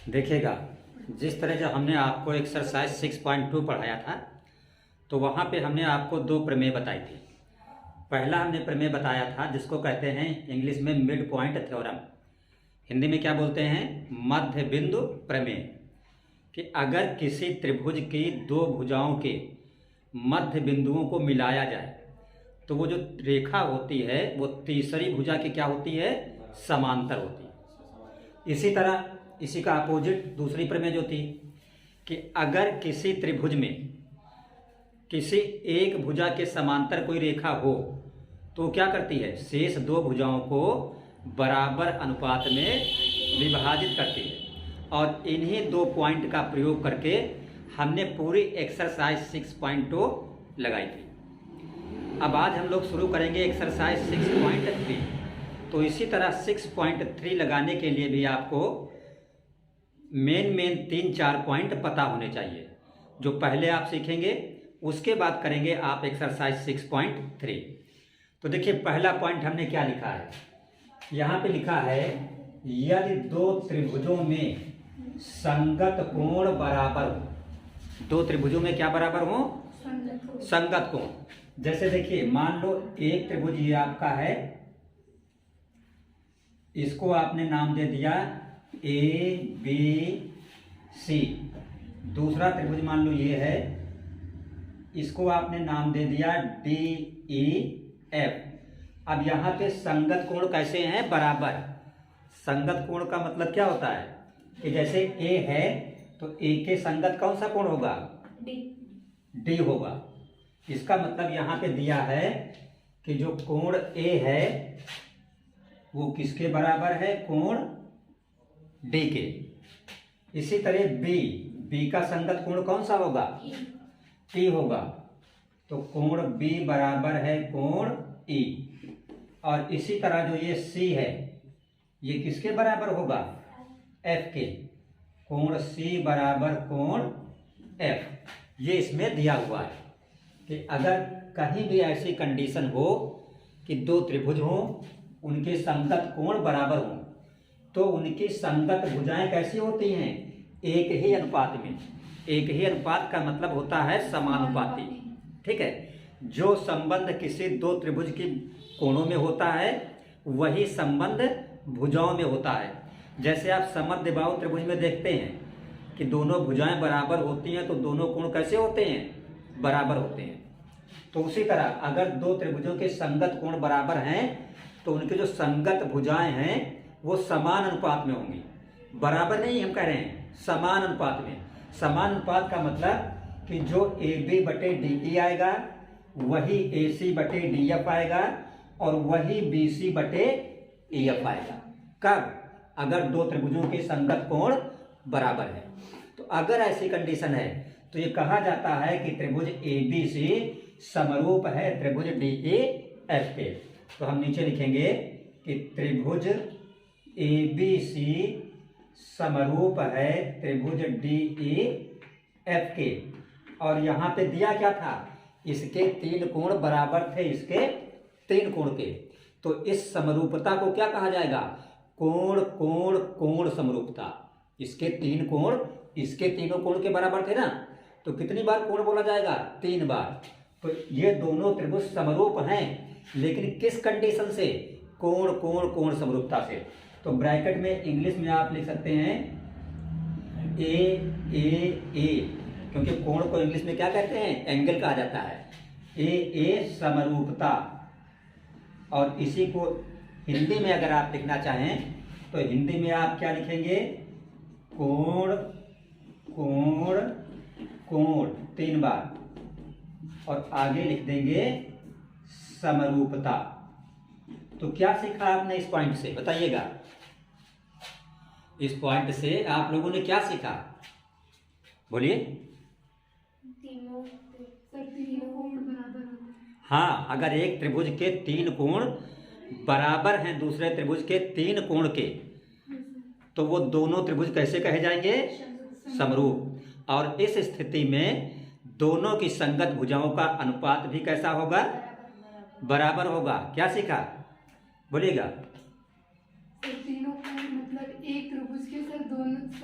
देखिएगा, जिस तरह जब हमने आपको एक्सरसाइज 6.2 पढ़ाया था तो वहाँ पे हमने आपको दो प्रमेय बताई थी। पहला हमने प्रमेय बताया था जिसको कहते हैं इंग्लिश में मिड पॉइंट थ्योरम, हिंदी में क्या बोलते हैं, मध्य बिंदु प्रमेय। कि अगर किसी त्रिभुज की दो भुजाओं के मध्य बिंदुओं को मिलाया जाए तो वो जो रेखा होती है वो तीसरी भुजा की क्या होती है, समांतर होती है। इसी तरह इसी का अपोजिट दूसरी प्रमेय जो थी कि अगर किसी त्रिभुज में किसी एक भुजा के समांतर कोई रेखा हो तो क्या करती है, शेष दो भुजाओं को बराबर अनुपात में विभाजित करती है। और इन्हीं दो पॉइंट का प्रयोग करके हमने पूरी एक्सरसाइज 6.2 लगाई थी। अब आज हम लोग शुरू करेंगे एक्सरसाइज 6.3। तो इसी तरह 6.3 लगाने के लिए भी आपको मेन 3-4 पॉइंट पता होने चाहिए, जो पहले आप सीखेंगे उसके बाद करेंगे आप एक्सरसाइज 6.3। तो देखिए पहला पॉइंट हमने क्या लिखा है, यहाँ पे लिखा है यदि दो त्रिभुजों में संगत कोण बराबर हो। दो त्रिभुजों में क्या बराबर हो, संगत कोण। जैसे देखिए मान लो एक त्रिभुज ये आपका है, इसको आपने नाम दे दिया ABC। दूसरा त्रिभुज मान लो ये है, इसको आपने नाम दे दिया DEF। अब यहाँ पे संगत कोण कैसे हैं, बराबर। संगत कोण का मतलब क्या होता है कि जैसे A है तो A के संगत कौन सा कोण होगा, D होगा। इसका मतलब यहाँ पे दिया है कि जो कोण A है वो किसके बराबर है, कोण D के। इसी तरह B का संगत कोण कौन सा होगा, E होगा। तो कोण B बराबर है कोण E। और इसी तरह जो ये C है ये किसके बराबर होगा, F के। कोण C बराबर कोण F। ये इसमें दिया हुआ है कि अगर कहीं भी ऐसी कंडीशन हो कि दो त्रिभुज हो उनके संगत कोण बराबर हो तो उनकी संगत भुजाएं कैसी होती हैं, एक ही अनुपात में। एक ही अनुपात का मतलब होता है समानुपाती। ठीक है, जो संबंध किसी दो त्रिभुज के कोणों में होता है वही संबंध भुजाओं में होता है। जैसे आप समद्विबाहु त्रिभुज में देखते हैं कि दोनों भुजाएं बराबर होती हैं तो दोनों कोण कैसे होते हैं, बराबर होते हैं। तो उसी तरह अगर दो त्रिभुजों के संगत कोण बराबर हैं तो उनके जो संगत भुजाएं हैं वो समान अनुपात में होंगी। बराबर नहीं हम कह रहे हैं, समान अनुपात में। समान अनुपात का मतलब कि जो AB बटे DE आएगा वही AC बटे DF आएगा और वही BC बटे EF आएगा। कब, अगर दो त्रिभुजों के संगत कोण बराबर है। तो अगर ऐसी कंडीशन है तो ये कहा जाता है कि त्रिभुज ABC समरूप है त्रिभुज DEF के। तो हम नीचे लिखेंगे कि त्रिभुज ABC समरूप है त्रिभुज DEF के। और यहाँ पे दिया क्या था, इसके तीन कोण बराबर थे, इसके तीन कोण के। तो इस समरूपता को क्या कहा जाएगा, कोण कोण कोण समरूपता। इसके तीन कोण इसके तीनों कोण के बराबर थे ना, तो कितनी बार कोण बोला जाएगा, 3 बार। तो ये दोनों त्रिभुज समरूप हैं, लेकिन किस कंडीशन से, कोण कोण कोण समरूपता से। तो ब्रैकेट में इंग्लिश में आप लिख सकते हैं A, क्योंकि कोण को इंग्लिश में क्या कहते हैं, एंगल कहा जाता है। A समरूपता। और इसी को हिंदी में अगर आप लिखना चाहें तो हिंदी में आप क्या लिखेंगे, कोण कोण कोण 3 बार और आगे लिख देंगे समरूपता। तो क्या सीखा आपने इस पॉइंट से, बताइएगा। इस पॉइंट से आप लोगों ने क्या सीखा, बोलिए। हाँ, अगर एक त्रिभुज के 3 कोण बराबर हैं दूसरे त्रिभुज के 3 कोण के तो वो दोनों त्रिभुज कैसे कहे जाएंगे, समरूप। और इस स्थिति में दोनों की संगत भुजाओं का अनुपात भी कैसा होगा, बराबर होगा। क्या सीखा, बोलिएगा। तीनों कोण मतलब एक त्रिभुज के सर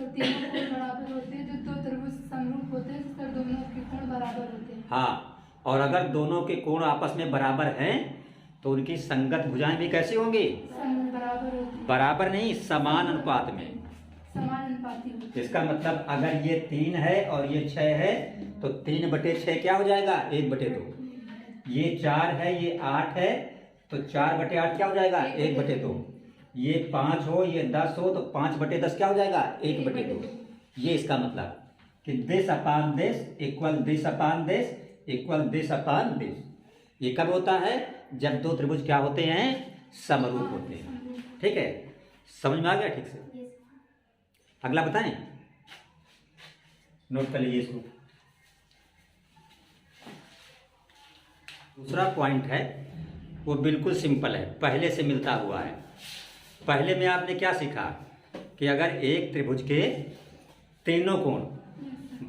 तीनों कोण बराबर होते हैं, जो दो त्रिभुज समरूप होते हैं सर दोनों के कोण बराबर होते हैं। हाँ, और अगर दोनों के कोण आपस में बराबर हैं तो उनकी संगत भुजाएं भी कैसी होंगी? बराबर होती हैं। बराबर नहीं, समान अनुपात में। समान अनुपाती होती है। इसका मतलब अगर ये 3 है और ये 6 है तो 3/6 क्या हो जाएगा? 1/2। ये 4 है, ये 8 है तो 4/8 क्या हो जाएगा? 1/2। ये 5 हो, ये 10 हो तो 5/10 क्या हो जाएगा? 1/2। ये इसका मतलब कि this upon this equal this upon this equal this upon this. ये कब होता है? जब दो त्रिभुज क्या होते हैं? समरूप होते हैं। ठीक है, समझ में आ गया ठीक से? अगला बताएं, नोट कर लीजिए इसको। दूसरा पॉइंट है वो बिल्कुल सिंपल है, पहले से मिलता हुआ है। पहले में आपने क्या सीखा कि अगर एक त्रिभुज के तीनों कोण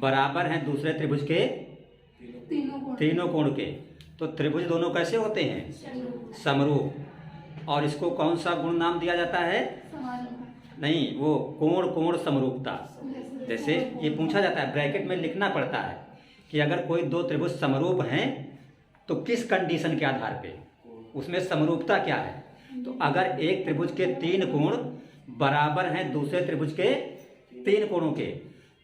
बराबर हैं दूसरे त्रिभुज के तीनों कोण के, तो त्रिभुज दोनों कैसे होते हैं? समरूप। और इसको कौन सा गुण नाम दिया जाता है? नहीं, वो कोण समरूपता। जैसे ये पूछा जाता है, ब्रैकेट में लिखना पड़ता है कि अगर कोई दो त्रिभुज समरूप हैं तो किस कंडीशन के आधार पे, उसमें समरूपता क्या है? तो अगर एक त्रिभुज के 3 कोण बराबर हैं दूसरे त्रिभुज के 3 कोणों के,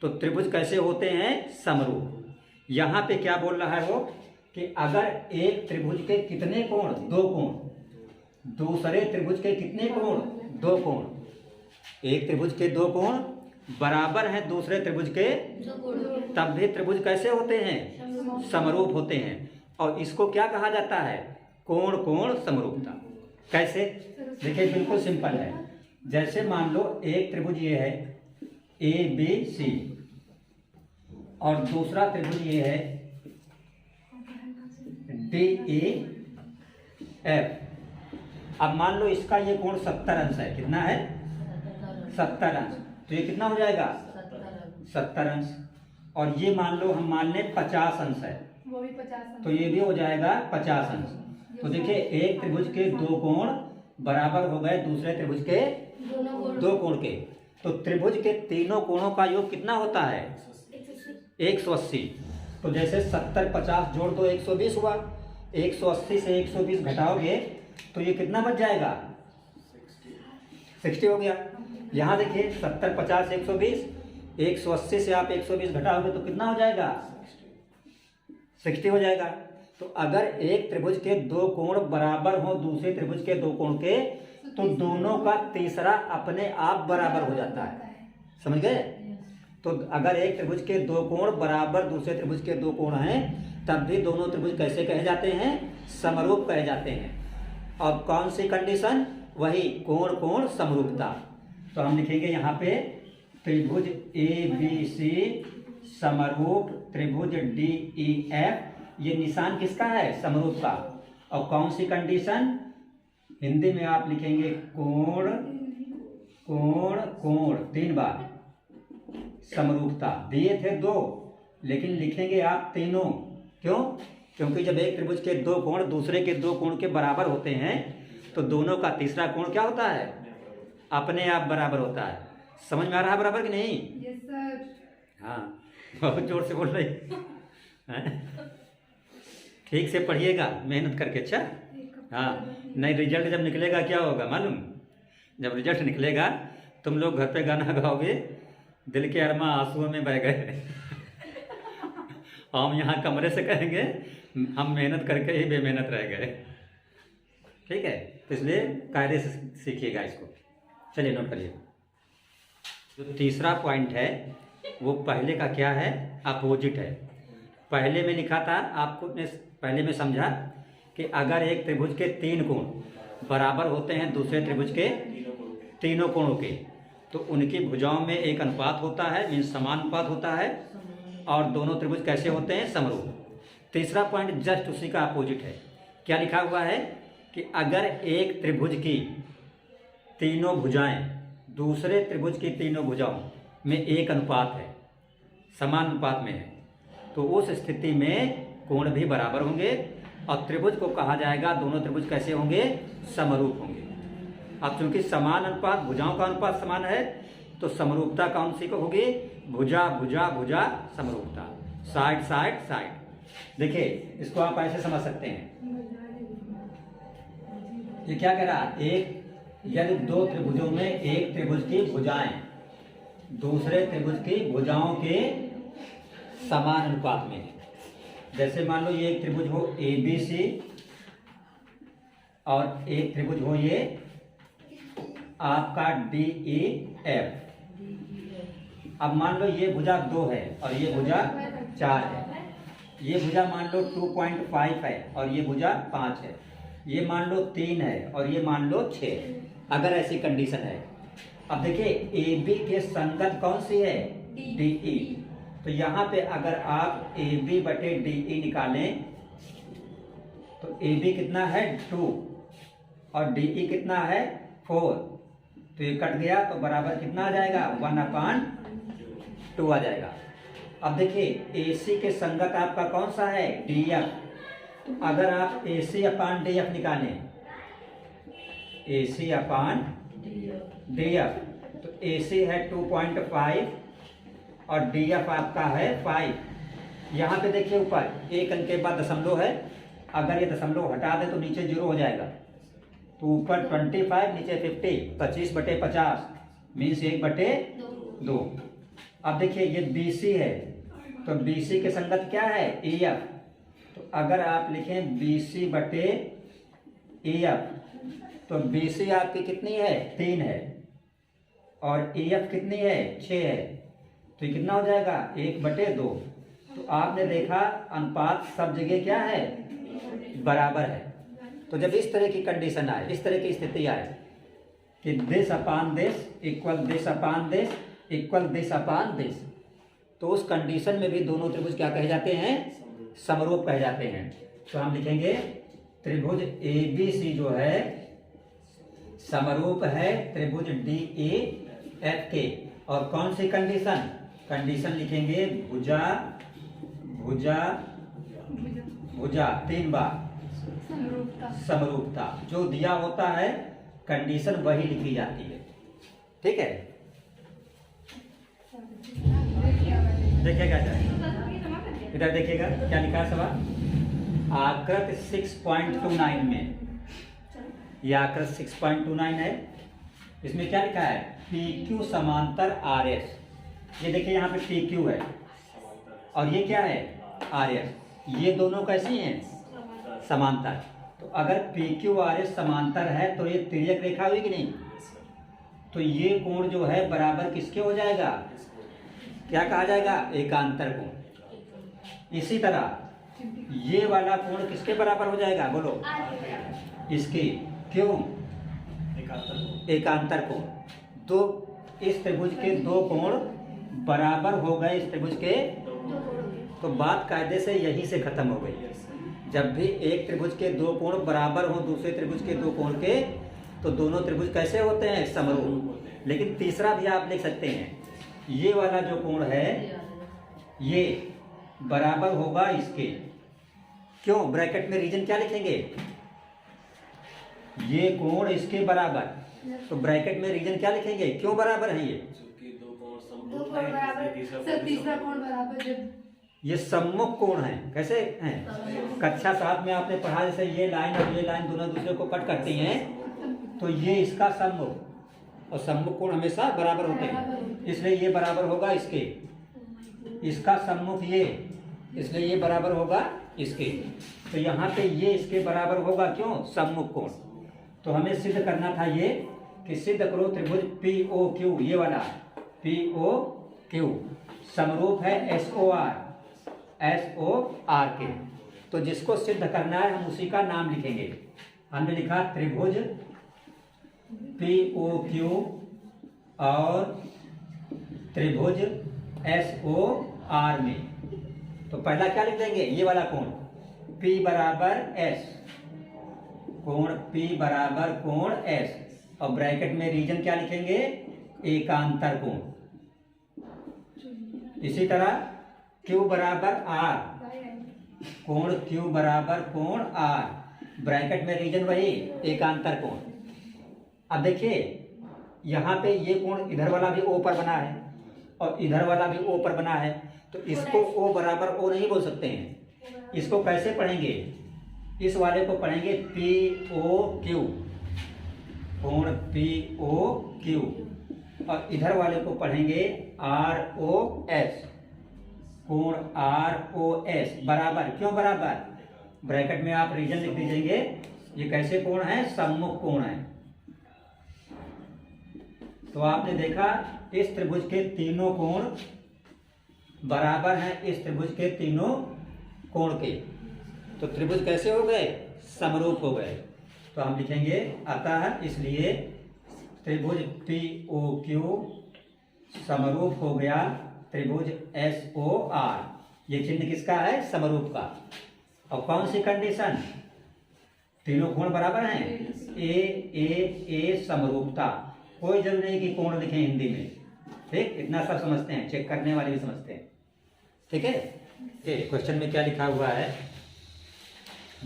तो त्रिभुज कैसे होते हैं? समरूप। यहाँ पे क्या बोल रहा है वो कि अगर एक त्रिभुज के कितने कोण? 2 कोण। दूसरे त्रिभुज के कितने कोण? 2 कोण। एक त्रिभुज के 2 कोण बराबर हैं दूसरे त्रिभुज के, तब भी त्रिभुज कैसे होते हैं? समरूप होते हैं। और इसको क्या कहा जाता है? कोण समरूपता। कैसे? देखिए बिल्कुल सिंपल है। जैसे मान लो एक त्रिभुज ये है ABC और दूसरा त्रिभुज ये है DEF। अब मान लो इसका ये कोण 70 अंश है। कितना है? 70 अंश। तो ये कितना हो जाएगा? 70 अंश। और ये मान लो हम मान लें 50 अंश है, वो भी 50 अंश, तो ये भी हो जाएगा 50 अंश। तो देखिए एक त्रिभुज के 2 कोण बराबर हो गए दूसरे त्रिभुज के 2 कोण के, तो त्रिभुज के तीनों कोणों का योग कितना होता है? 180। तो जैसे 70 50 जोड़ दो 120 हुआ। 180 से 120 घटाओगे तो ये कितना बच जाएगा? 60 हो गया। यहाँ देखिए 70 50 120, 180 से आप 120 घटाओगे तो कितना हो जाएगा? 60 हो जाएगा। तो अगर एक त्रिभुज के 2 कोण बराबर हो दूसरे त्रिभुज के 2 कोण के, तो दोनों का तीसरा अपने आप बराबर हो जाता है। समझ गए? तो अगर एक त्रिभुज के 2 कोण बराबर दूसरे त्रिभुज के 2 कोण हैं, तब भी दोनों त्रिभुज कैसे कहे जाते हैं? समरूप कहे जाते हैं। और कौन सी कंडीशन? वही कोण समरूपता। तो हम लिखेंगे यहाँ पे त्रिभुज ABC समरूप त्रिभुज DEF। ये निशान किसका है? समरूप का। और कौन सी कंडीशन? हिंदी में आप लिखेंगे कोण 3 बार। समरूपता दिए थे 2, लेकिन लिखेंगे आप तीनों। क्यों? क्योंकि जब एक त्रिभुज के 2 कोण दूसरे के 2 कोण के बराबर होते हैं तो दोनों का तीसरा कोण क्या होता है? अपने आप बराबर होता है। समझ में आ रहा है बराबर कि नहीं? Yes sir. हाँ, बहुत जोर से बोल रही हैं? ठीक से पढ़िएगा मेहनत करके। अच्छा, हाँ, नहीं रिजल्ट जब निकलेगा क्या होगा मालूम? जब रिजल्ट निकलेगा तुम लोग घर पे गाना गाओगे, दिल के अरमा आंसुओं में बह गए। हम यहाँ कमरे से कहेंगे हम मेहनत करके ही बेमेहनत रह गए। ठीक है, तो इसलिए कायदे से सीखिएगा इसको। चलिए नोट करिए। जो तीसरा पॉइंट है वो पहले का क्या है? अपोजिट है। पहले में लिखा था, आपको पहले में समझा कि अगर एक त्रिभुज के 3 कोण बराबर होते हैं दूसरे त्रिभुज के तीनों कोणों के, तो उनकी भुजाओं में एक अनुपात होता है, मीन्स समान अनुपात होता है, और दोनों त्रिभुज कैसे होते हैं? समरूप। तीसरा पॉइंट जस्ट उसी का अपोजिट है। क्या लिखा हुआ है कि अगर एक त्रिभुज की तीनों भुजाएं दूसरे त्रिभुज की तीनों भुजाओं में एक अनुपात है, समान अनुपात में है, तो उस स्थिति में कोण भी बराबर होंगे और त्रिभुज को कहा जाएगा, दोनों त्रिभुज कैसे होंगे? समरूप होंगे। अब चूंकि समान अनुपात, भुजाओं का अनुपात समान है, तो समरूपता कौन सी को होगी? भुजा भुजा भुजा समरूपता, साइड साइड साइड। देखिए इसको आप ऐसे समझ सकते हैं, ये क्या कह रहा है, एक यदि दो त्रिभुजों में एक त्रिभुज की भुजाएं दूसरे त्रिभुज की भुजाओं के समान अनुपात में है, जैसे मान लो ये एक त्रिभुज हो ABC और एक त्रिभुज हो ये आपका DEF। अब मान लो ये भुजा 2 है और ये भुजा 4 है, ये भुजा मान लो 2.5 है और ये भुजा 5 है, ये मान लो 3 है और ये मान लो 6 है, अगर ऐसी कंडीशन है। अब देखिए AB के संगत कौन सी है? DE। तो यहाँ पे अगर आप AB बटे DE निकालें तो AB कितना है 2 और DE कितना है 4, तो ये कट गया तो बराबर कितना आ जाएगा 1/2 आ जाएगा। अब देखिए AC के संगत आपका कौन सा है? DF। तो अगर आप AC/DF निकालें, AC/DF, तो AC है 2.5 और DF आपका है 5। यहाँ पे देखिए ऊपर एक अंक के बाद दशमलव है, अगर ये दशमलव हटा दें तो नीचे 0 हो जाएगा, तो ऊपर 25 नीचे 50, 25/50 मीन्स 1/2। अब देखिए ये BC है, तो BC के संगत क्या है? EF। तो अगर आप लिखें BC/EF तो BC आपकी कितनी है? 3 है और EF कितनी है? 6 है, तो ये कितना हो जाएगा 1/2। तो आपने देखा अनुपात सब जगह क्या है? बराबर है। तो जब इस तरह की कंडीशन आए, इस तरह की स्थिति आए कि this upon this equal this upon this equal this upon this, तो उस कंडीशन में भी दोनों त्रिभुज क्या कहे जाते हैं? समरूप कहे जाते हैं। तो हम लिखेंगे त्रिभुज ABC जो है समरूप है त्रिभुज DEF के। और कौन सी कंडीशन? कंडीशन लिखेंगे भुजा भुजा भुजा 3 बार समरूपता। जो दिया होता है कंडीशन वही लिखी जाती है, ठीक है। देखिएगा इधर, देखिएगा क्या लिखा है सवाल। आकृत 6.29 में, यह आकृत 6.29 है, इसमें क्या लिखा है? PQ समांतर RS। ये देखिए यहाँ पे PQ है और ये क्या है? RS। ये दोनों कैसी हैं? समांतर। तो अगर PQ RS समांतर है तो ये तिर्यक रेखा हुई कि नहीं? तो ये कोण जो है बराबर किसके हो जाएगा? क्या कहा जाएगा? एकांतर कोण। इसी तरह ये वाला कोण किसके बराबर हो जाएगा? बोलो। इसके। क्यों? एकांतर कोण। तो इस त्रिभुज के दो कोण बराबर हो गए इस त्रिभुज के, तो बात कायदे से यहीं से खत्म हो गई। जब भी एक त्रिभुज के दो कोण बराबर हो दूसरे त्रिभुज के दो कोण के, तो दोनों त्रिभुज कैसे होते हैं? समरूप। लेकिन तीसरा भी आप लिख सकते हैं, ये वाला जो कोण है ये बराबर होगा इसके। क्यों? ब्रैकेट में रीजन क्या लिखेंगे? ये कोण इसके बराबर, तो ब्रैकेट में रीजन क्या लिखेंगे? क्यों बराबर है ये? तीसरा कोण बराबर, ये सम्मुख कोण है। कैसे हैं? कक्षा 7 में आपने पढ़ा, जैसे ये लाइन और ये लाइन दोनों दूसरे को कट करती हैं, तो ये इसका सम्मुख, और सम्मुख कोण हमेशा बराबर होते हैं, इसलिए ये बराबर होगा इसके। इसका सम्मुख ये, इसलिए ये बराबर होगा इसके। तो यहाँ पे ये इसके बराबर होगा। क्यों? सम्मुख कोण। तो हमें सिद्ध करना था ये कि सिद्ध करो त्रिभुज POQ, ये वाला POQ समरूप है SOR के। तो जिसको सिद्ध करना है हम उसी का नाम लिखेंगे। हमने लिखा त्रिभुज POQ और त्रिभुज SOR में। तो पहला क्या लिख देंगे? ये वाला कोण P बराबर S, कोण P बराबर कोण S, और ब्रैकेट में रीजन क्या लिखेंगे? एकांतर कोण। इसी तरह Q बराबर R, कोण Q बराबर कोण R, ब्रैकेट में रीजन वही एकांतर कोण। अब देखिए यहाँ पे ये कोण इधर वाला भी ओ पर बना है और इधर वाला भी ओ पर बना है, तो इसको ओ बराबर ओ नहीं बोल सकते हैं। इसको कैसे पढ़ेंगे? इस वाले को पढ़ेंगे पी ओ क्यू, कोण पी ओ क्यू, और इधर वाले को पढ़ेंगे आर ओ एस, कोण आर ओ एस बराबर। क्यों बराबर? ब्रैकेट में आप रीजन लिख दीजिएंगे। ये कैसे कोण है? सम्मुख कोण है। तो आपने देखा इस त्रिभुज के तीनों कोण बराबर हैं इस त्रिभुज के तीनों कोण के, तो त्रिभुज कैसे हो गए? समरूप हो गए। तो हम लिखेंगे अतः इसलिए त्रिभुज पी ओ क्यू समरूप हो गया त्रिभुज एस ओ आर। ये चिन्ह किसका है? समरूप का। और कौन सी कंडीशन? तीनों कोण बराबर हैं। ए ए ए समरूपता। कोई जरूरी नहीं कि कोण लिखें हिंदी में, ठीक? इतना सब समझते हैं, चेक करने वाले भी समझते हैं, ठीक है। क्वेश्चन में क्या लिखा हुआ है?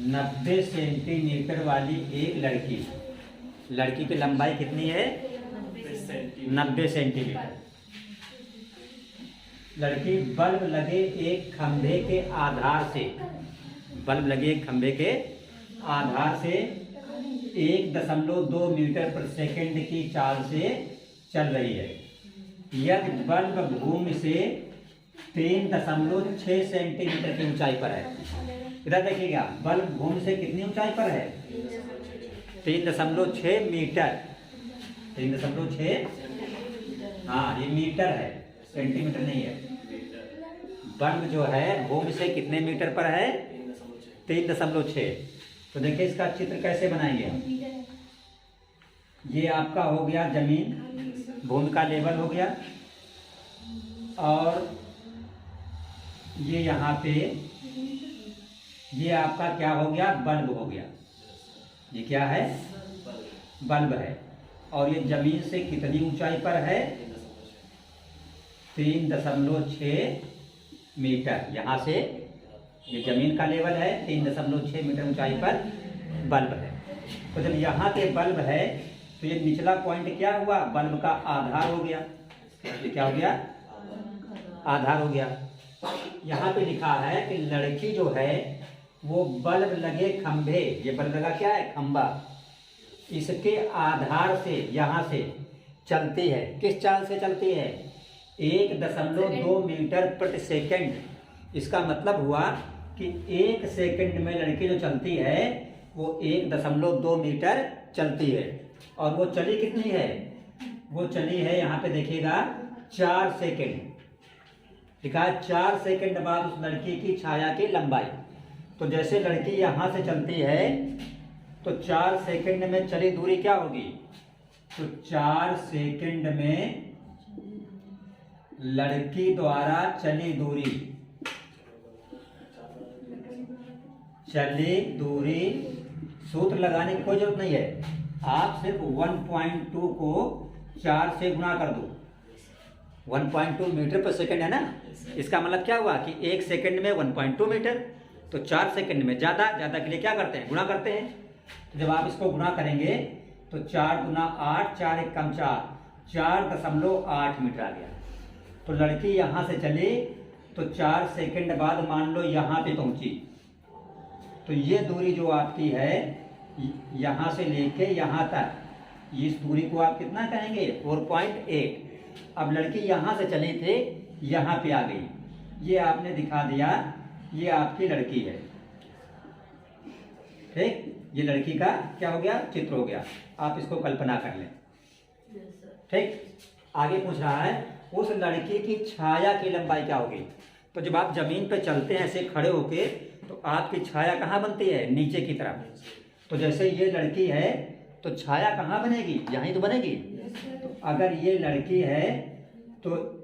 90 सेंटीमीटर वाली एक लड़की की लंबाई कितनी है? 90 सेंटीमीटर। लड़की बल्ब लगे एक खंभे के आधार से 1.2 मीटर प्रति सेकंड की चाल से चल रही है। यदि बल्ब भूमि से 3.6 सेंटीमीटर की ऊंचाई पर है। इधर देखिएगा, बल्ब भूमि से कितनी ऊंचाई पर है? 3.6 मीटर। 3.6, हाँ ये मीटर है, सेंटीमीटर नहीं है। बल्ब जो है भूमि से कितने मीटर पर है? 3.6। तो देखिए इसका चित्र कैसे बनाएंगे हम। ये आपका हो गया जमीन, भूमि का लेवल हो गया, और ये यहाँ पे ये आपका क्या हो गया? बल्ब हो गया। ये क्या है? बल्ब है। और ये जमीन से कितनी ऊंचाई पर है? 3.6 मीटर। यहाँ से ये जमीन का लेवल है, 3.6 मीटर ऊंचाई पर बल्ब है। तो जब यहाँ पे बल्ब है तो ये निचला पॉइंट क्या हुआ? बल्ब का आधार हो गया। ये क्या हो गया? आधार हो गया। यहाँ पे लिखा है कि लड़की जो है वो बल्ब लगे खंभे, ये बल्ब लगा क्या है? खंभा, इसके आधार से यहाँ से चलती है। किस चाल से चलती है? 1.2 मीटर प्रति सेकंड। इसका मतलब हुआ कि 1 सेकंड में लड़की जो चलती है वो 1.2 मीटर चलती है। और वो चली कितनी है? वो चली है, यहाँ पे देखिएगा, 4 सेकंड। लिखा है 4 सेकंड बाद उस लड़की की छाया की लंबाई। तो जैसे लड़की यहाँ से चलती है तो 4 सेकंड में चली दूरी क्या होगी? तो 4 सेकंड में लड़की द्वारा चली दूरी, सूत्र लगाने की कोई जरूरत नहीं है। आप सिर्फ 1.2 को 4 से गुणा कर दो। 1.2 मीटर पर सेकंड है ना। इसका मतलब क्या हुआ कि 1 सेकंड में 1.2 मीटर, तो 4 सेकंड में ज़्यादा के लिए क्या करते हैं? गुणा करते हैं। तो जब आप इसको गुणा करेंगे तो 4 दूना 8, 4 एक कम 4, 4.8 मीटर आ गया। तो लड़की यहाँ से चली तो 4 सेकंड बाद मान लो यहाँ पे पहुँची, तो ये दूरी जो आपकी है यहाँ से लेके यहाँ तक, इस दूरी को आप कितना कहेंगे? 4.8। अब लड़की यहाँ से चली थी, यहाँ पे आ गई, ये आपने दिखा दिया, ये आपकी लड़की है, ठीक? ये लड़की का क्या हो गया? चित्र हो गया। आप इसको कल्पना कर लें, ठीक? आगे पूछ रहा है उस लड़की की छाया की लंबाई क्या होगी? तो जब आप जमीन पे चलते हैं ऐसे खड़े होके तो आपकी छाया कहाँ बनती है? नीचे की तरफ। तो जैसे ये लड़की है तो छाया कहाँ बनेगी? यहीं तो बनेगी। तो अगर ये लड़की है तो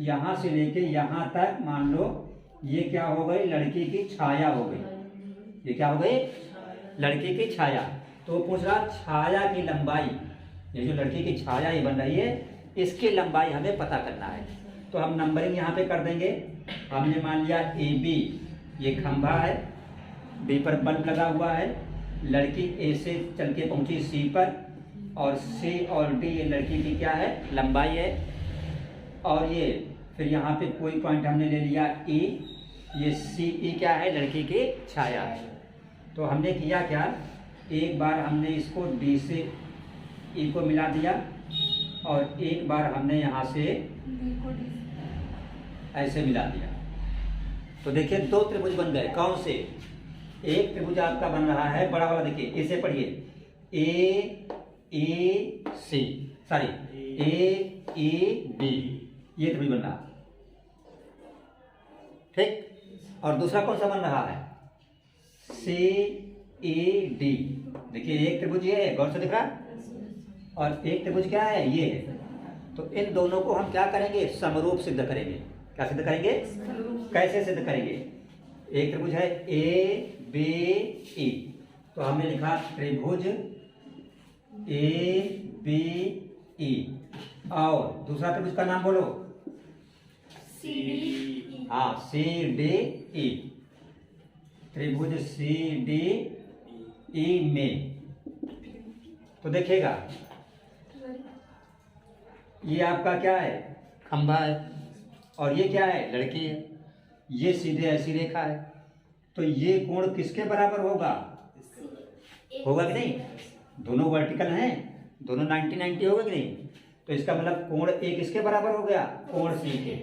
यहाँ से लेके यहाँ तक मान लो ये क्या हो गई? लड़की की छाया हो गई। ये क्या हो गई? लड़की की छाया। तो पूछ रहा छाया की लंबाई, ये जो लड़की की छाया ये बन रही है, इसकी लंबाई हमें पता करना है। तो हम नंबरिंग यहाँ पे कर देंगे। हमने मान लिया AB, ये खंभा है, B पर बल्ब लगा हुआ है, लड़की A से चल के पहुंची C पर, और सी और डी ये लड़की की क्या है, लंबाई है। और ये फिर यहाँ पे कोई पॉइंट हमने ले लिया ई, ये सी ई क्या है, लड़की की छाया है। तो हमने किया क्या, एक बार हमने इसको डी से ई को मिला दिया और एक बार हमने यहाँ से ऐसे मिला दिया। तो देखिए दो त्रिभुज बन गए। कौन से, एक त्रिभुज आपका बन रहा है बड़ा वाला, देखिए इसे पढ़िए, ए सी सॉरी ए बी, ये त्रिभुज बन रहा, ठीक। और दूसरा कौन सा बन रहा है, सी ए डी। देखिए एक त्रिभुज ये है, गौर से दिख रहा है, और एक त्रिभुज क्या है, ये है। तो इन दोनों को हम क्या करेंगे, समरूप सिद्ध करेंगे। क्या सिद्ध करेंगे, कैसे सिद्ध करेंगे, एक त्रिभुज है ए बी ई, तो हमने लिखा त्रिभुज ए बी ई, और दूसरा त्रिभुज का नाम बोलो, हाँ सी डी ई, त्रिभुज सी डी ई में। तो देखिएगा ये आपका क्या है, खंभा है, और ये क्या है, लड़की है, ये सीधे ऐसी रेखा है। तो ये कोण किसके बराबर होगा, होगा कि नहीं, दोनों वर्टिकल हैं, दोनों 90-90 होगा कि नहीं। तो इसका मतलब कोण ए किसके बराबर हो गया, कोण सी के।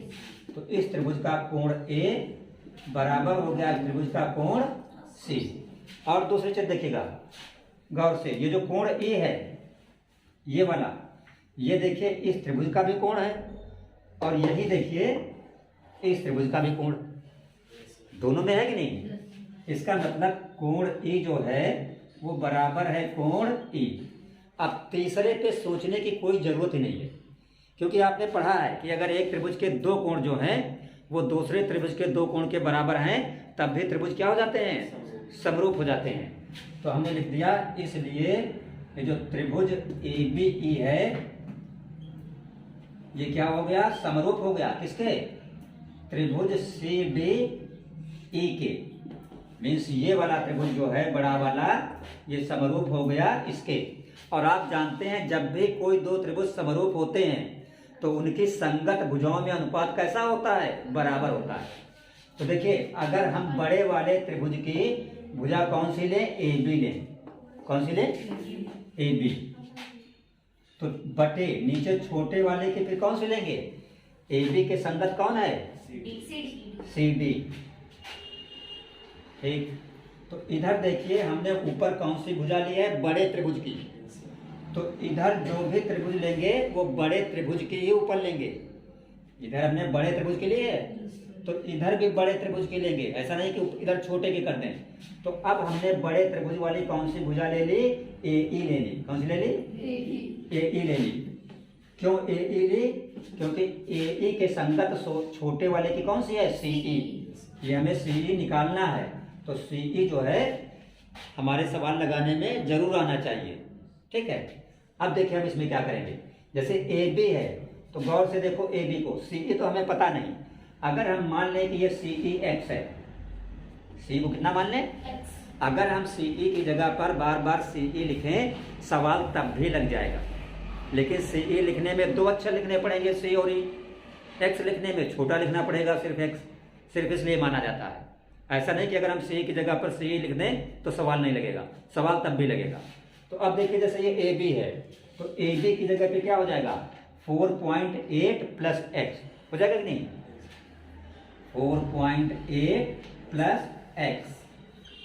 तो इस त्रिभुज का कोण ए बराबर हो गया त्रिभुज का कोण सी। और दूसरी चीज देखिएगा गौर से, ये जो कोण ए है ये वाला, ये देखिए इस त्रिभुज का भी कोण है, और यही देखिए इस त्रिभुज का भी कोण, दोनों में है कि नहीं। इसका मतलब कोण ई जो है वो बराबर है कोण ई। अब तीसरे पे सोचने की कोई जरूरत ही नहीं है, क्योंकि आपने पढ़ा है कि अगर एक त्रिभुज के दो कोण जो हैं वो दूसरे त्रिभुज के दो कोण के बराबर हैं, तब भी त्रिभुज क्या हो जाते हैं, समरूप हो जाते हैं। तो हमने लिख दिया, इसलिए ये जो त्रिभुज ए बी ई है ये क्या हो गया, समरूप हो गया किसके, त्रिभुज सी डी ई के। मीन्स ये वाला त्रिभुज जो है बड़ा वाला, ये समरूप हो गया इसके। और आप जानते हैं जब भी कोई दो त्रिभुज समरूप होते हैं तो उनकी संगत भुजाओं में अनुपात कैसा होता है, बराबर होता है। तो देखिए अगर हम बड़े वाले त्रिभुज की भुजा कौन सी लें, ए बी लें, कौन सी लें, ए बी, तो बटे नीचे छोटे वाले के फिर कौन से लेंगे, ए बी के संगत कौन है, सी डी, ठीक। तो इधर देखिए हमने ऊपर कौन सी भुजा ली है, बड़े त्रिभुज की। तो इधर जो भी त्रिभुज लेंगे वो बड़े त्रिभुज के ही ऊपर लेंगे। इधर हमने बड़े त्रिभुज के लिए है तो इधर भी बड़े त्रिभुज के लेंगे, ऐसा नहीं कि इधर छोटे के कर दें। तो अब हमने बड़े त्रिभुज वाली कौन सी भुजा ले ली, ए ई ले ली। कौन सी ले ली, ए ई ले ली। क्यों ए ई ली, क्योंकि ए ई के संगत छोटे वाले की कौन सी है, सी ई। ये हमें सी ई निकालना है, तो सी ई जो है हमारे सवाल लगाने में जरूर आना चाहिए, ठीक है। अब देखिए हम इसमें क्या करेंगे, जैसे ए बी है तो गौर से देखो ए बी को, सी ई तो हमें पता नहीं, अगर हम मान लें कि ये सी ई एक्स है, सी को कितना मान लें, अगर हम सी ई की जगह पर बार बार सी ई लिखें सवाल तब भी लग जाएगा। लेकिन सी ई लिखने में दो अक्षर लिखने पड़ेंगे, सी और ई। एक्स लिखने में छोटा लिखना पड़ेगा, सिर्फ एक्स, सिर्फ इसलिए माना जाता है। ऐसा नहीं कि अगर हम सी की जगह पर सी लिख दें तो सवाल नहीं लगेगा, सवाल तब भी लगेगा। तो अब देखिए जैसे ये ए बी है तो ए बी की जगह पे क्या हो जाएगा, 4.8 प्लस एक्स हो जाएगा कि नहीं, 4.8 प्लस एक्स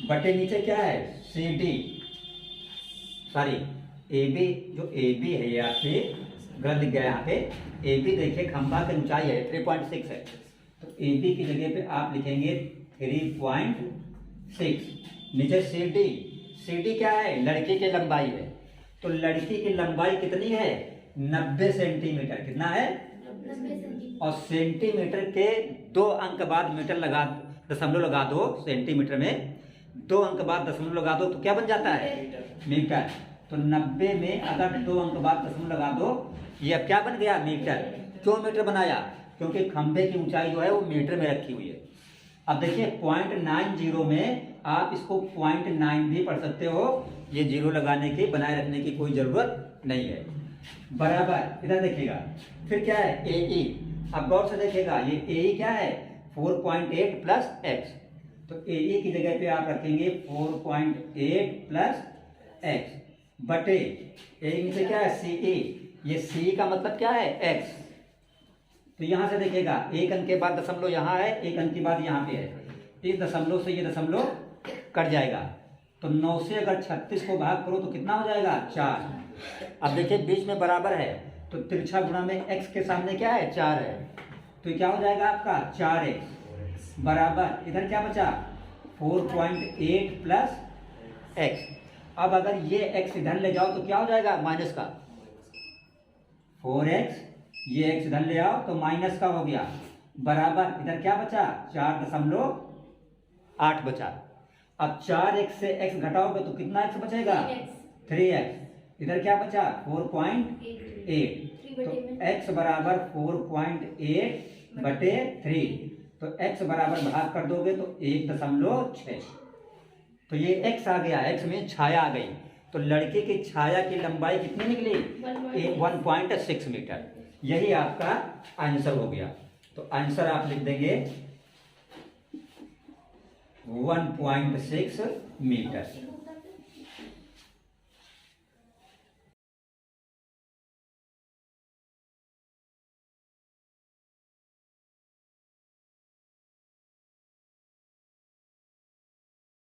बटे नीचे क्या है, C D, sorry A B, जो ए बी है ये आपके गलत लिख गया यहाँ पे। ए बी देखिए खंभा की ऊंचाई है 3.6 है, तो ए बी की जगह पे आप लिखेंगे 3.6। नीचे सी डी, सी डी क्या है, लड़की की लंबाई है। तो लड़की की लंबाई कितनी है, 90 सेंटीमीटर। कितना है, 90 और सेंटीमीटर के 2 अंक बाद मीटर लगा, दशमलव लगा दो, सेंटीमीटर में 2 अंक बाद दशमलव लगा दो तो क्या बन जाता है, मीटर। तो 90 में अगर 2 अंक बाद दशमलव लगा दो, ये अब क्या बन गया, मीटर। क्यों मीटर बनाया, क्योंकि खंभे की ऊंचाई जो है वो मीटर में रखी हुई है। अब देखिए 0.90 में आप इसको 0.9 भी पढ़ सकते हो, ये जीरो लगाने की, बनाए रखने की कोई जरूरत नहीं है। बराबर इधर देखिएगा, फिर क्या है ए ई। अब गौर से देखिएगा, ये ए ई क्या है 4.8 प्लस एक्स, तो ए ई की जगह पे आप रखेंगे 4.8 प्लस एक्स बटे ए नीचे क्या है सी ई, ये सी का मतलब क्या है एक्स। तो यहां से देखिएगा एक अंक के बाद दशमलव यहाँ है, एक अंक के बाद यहाँ पे है, इस दशमलव से ये दशमलव कट जाएगा। तो 9 से अगर 36 को भाग करो तो कितना हो जाएगा 4। अब देखिए बीच में बराबर है, तो तिरछा गुणा में x के सामने क्या है 4 है, तो ये क्या हो जाएगा आपका 4x बराबर इधर क्या बचा 4.8 प्लस x। अब अगर ये x इधर ले जाओ तो क्या हो जाएगा माइनस का 4x, ये x इधर ले आओ तो माइनस का हो गया बराबर इधर क्या बचा 4.8 बचा। अब 4x से x घटाओगे तो कितना x बचेगा 3x, इधर क्या बचा 4.8, तो x बराबर 4.8 बटे 3, तो x बराबर भाग कर दोगे तो 1.6, तो ये x आ गया, x में छाया आ गई। तो लड़के की छाया की लंबाई कितनी निकली 1.6 मीटर। यही आपका आंसर हो गया। तो आंसर आप लिख देंगे 1.6 मीटर।